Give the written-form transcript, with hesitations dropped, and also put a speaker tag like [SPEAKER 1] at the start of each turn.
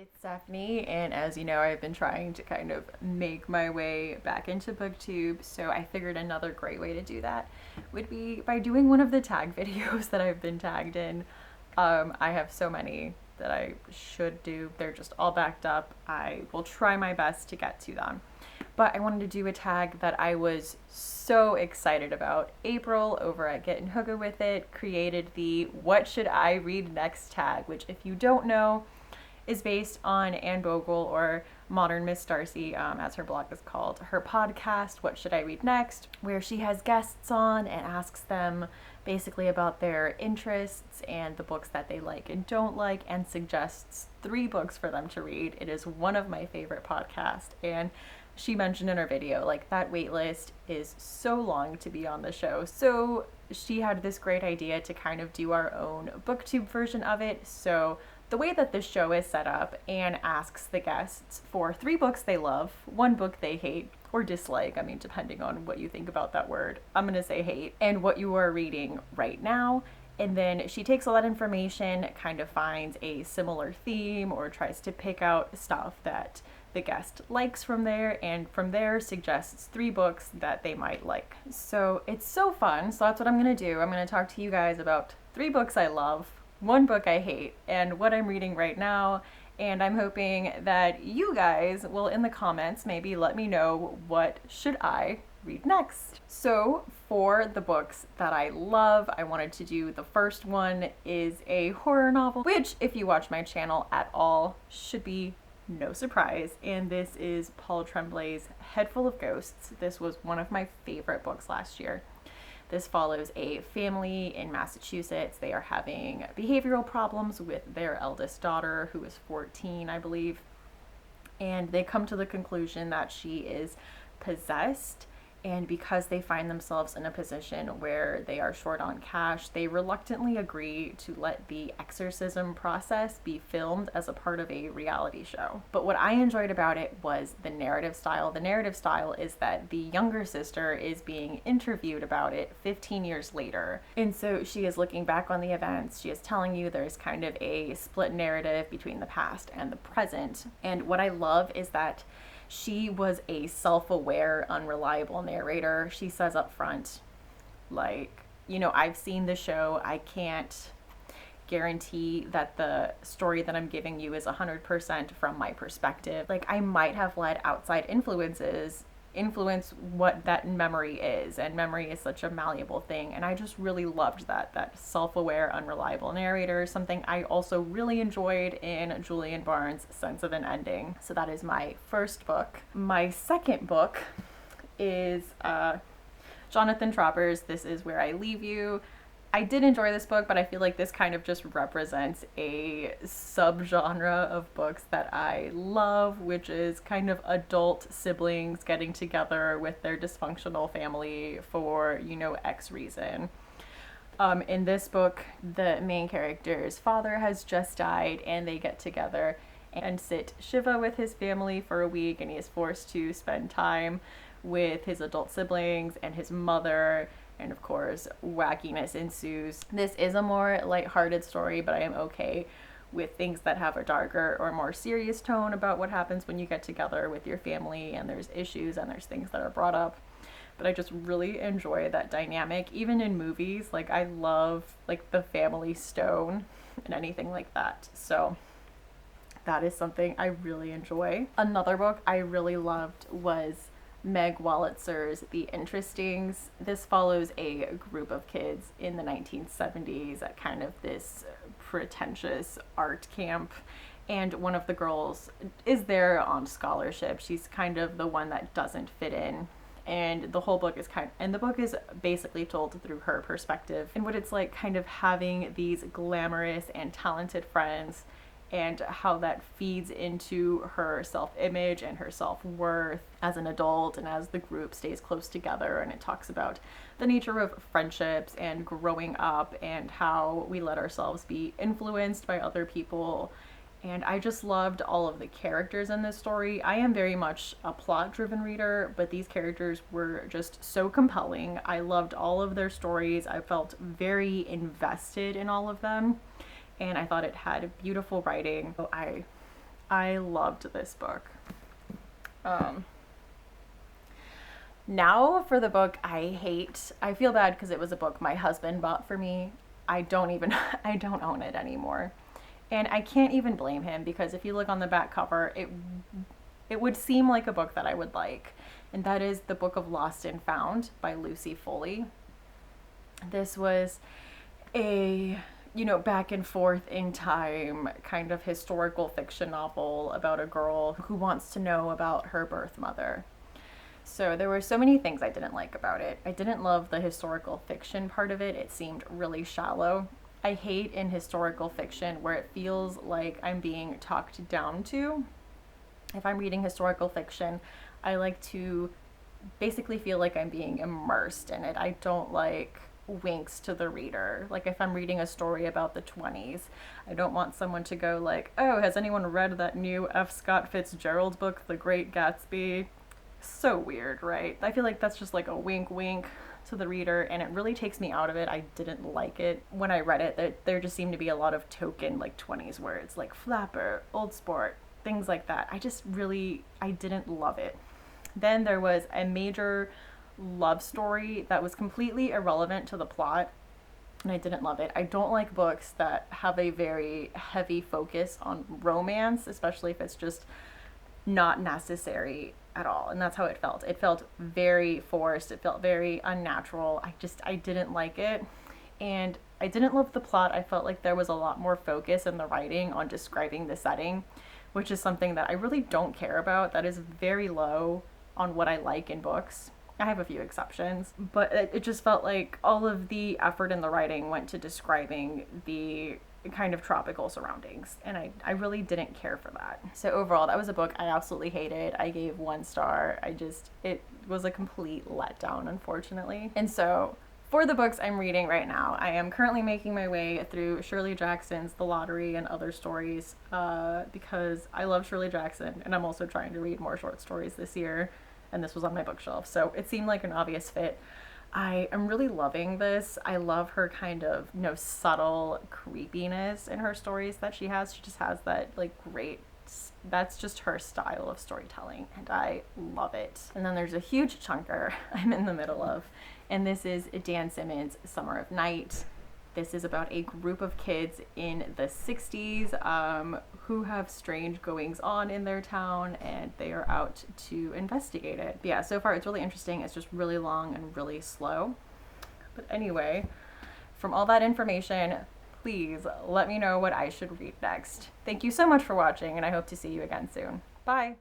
[SPEAKER 1] It's Stephanie, and as you know, I've been trying to kind of make my way back into BookTube, so I figured another great way to do that would be by doing one of the tag videos that I've been tagged in. I have so many that I should do, they're just all backed up. I will try my best to get to them. But I wanted to do a tag that I was so excited about. April over at Getting Hygge with it created the What Should I Read Next tag, which, if you don't know, is based on Anne Bogle, or Modern Miss Darcy, as her blog is called. Her podcast, What Should I Read Next, where she has guests on and asks them basically about their interests and the books that they like and don't like, and suggests 3 books for them to read. It is one of my favorite podcasts, and she mentioned in her video, like, that wait list is so long to be on the show. So she had this great idea to kind of do our own BookTube version of it. So the way that this show is set up, Anne asks the guests for 3 books they love, 1 book they hate or dislike, I mean, depending on what you think about that word. I'm gonna say hate, and what you are reading right now. And then she takes all that information, kind of finds a similar theme, or tries to pick out stuff that the guest likes from there, and from there suggests 3 books that they might like. So it's so fun. So that's what I'm gonna do. I'm gonna talk to you guys about 3 books I love, 1 book I hate, and what I'm reading right now. And I'm hoping that you guys will, in the comments, maybe let me know what should I read next. So for the books that I love, I wanted to do, the first one is a horror novel, which, if you watch my channel at all, should be no surprise. And this is Paul Tremblay's Head Full of Ghosts. This was one of my favorite books last year. This follows a family in Massachusetts. They are having behavioral problems with their eldest daughter, who is 14, I believe. And they come to the conclusion that she is possessed. And because they find themselves in a position where they are short on cash, they reluctantly agree to let the exorcism process be filmed as a part of a reality show. But what I enjoyed about it was the narrative style. The narrative style is that the younger sister is being interviewed about it 15 years later. And so she is looking back on the events. She is telling you there's kind of a split narrative between the past and the present. And what I love is that she was a self-aware, unreliable narrator. She says up front, like, you know, I've seen the show. I can't guarantee that the story that I'm giving you is 100% from my perspective. Like, I might have let outside influence what that memory is, and memory is such a malleable thing. And I just really loved that self-aware, unreliable narrator, something I also really enjoyed in Julian Barnes' Sense of an Ending. So that is my first book. My second book is Jonathan Tropper's This Is Where I Leave You. I did enjoy this book, but I feel like this kind of just represents a subgenre of books that I love, which is kind of adult siblings getting together with their dysfunctional family for, you know, X reason. In this book, the main character's father has just died, and they get together and sit Shiva with his family for a week, and he is forced to spend time with his adult siblings and his mother. And of course, wackiness ensues. This is a more lighthearted story, but I am okay with things that have a darker or more serious tone about what happens when you get together with your family and there's issues and there's things that are brought up. But I just really enjoy that dynamic, even in movies. Like, I love, like, the family stone and anything like that. So that is something I really enjoy. Another book I really loved was Meg Wolitzer's The Interestings. This follows a group of kids in the 1970s at kind of this pretentious art camp, and one of the girls is there on scholarship. She's kind of the one that doesn't fit in, and the whole book is the book is basically told through her perspective and what it's like kind of having these glamorous and talented friends, and how that feeds into her self-image and her self-worth as an adult and as the group stays close together. And it talks about the nature of friendships and growing up and how we let ourselves be influenced by other people. And I just loved all of the characters in this story. I am very much a plot-driven reader, but these characters were just so compelling. I loved all of their stories. I felt very invested in all of them. And I thought it had beautiful writing. I I loved this book. Now for the book I feel bad because it was a book my husband bought for me. I don't own it anymore. And I can't even blame him, because if you look on the back cover, it would seem like a book that I would like. And that is The Book of Lost and Found by Lucy Foley. This was a, back and forth in time kind of historical fiction novel about a girl who wants to know about her birth mother. So there were so many things I didn't like about it. I didn't love the historical fiction part of it. It seemed really shallow. I hate in historical fiction where it feels like I'm being talked down to. If I'm reading historical fiction, I like to basically feel like I'm being immersed in it. I don't like winks to the reader. Like if I'm reading a story about the 20s, I don't want someone to go like, oh, has anyone read that new F. Scott Fitzgerald book, The Great Gatsby? So weird, right? I feel like that's just like a wink wink to the reader, and it really takes me out of it. I didn't like it when I read it. There just seemed to be a lot of token like 20s words like flapper, old sport, things like that. I didn't love it. Then there was a major love story that was completely irrelevant to the plot, and I didn't love it. I don't like books that have a very heavy focus on romance, especially if it's just not necessary at all. And that's how it felt. It felt very forced. It felt very unnatural. I didn't like it. And I didn't love the plot. I felt like there was a lot more focus in the writing on describing the setting, which is something that I really don't care about. That is very low on what I like in books. I have a few exceptions, but it just felt like all of the effort in the writing went to describing the kind of tropical surroundings, and I really didn't care for that. So overall, that was a book I absolutely hated. I gave 1 star. It was a complete letdown, unfortunately. And so for the books I'm reading right now, I am currently making my way through Shirley Jackson's The Lottery and Other Stories, because I love Shirley Jackson, and I'm also trying to read more short stories this year, and this was on my bookshelf, so it seemed like an obvious fit. I am really loving this. I love her kind of, subtle creepiness in her stories that she has. She just has that that's just her style of storytelling, and I love it. And then there's a huge chunker I'm in the middle of, and this is Dan Simmons' Summer of Night. This is about a group of kids in the 60s who have strange goings on in their town, and they are out to investigate it. But yeah, so far it's really interesting. It's just really long and really slow. But anyway, from all that information, please let me know what I should read next. Thank you so much for watching, and I hope to see you again soon. Bye!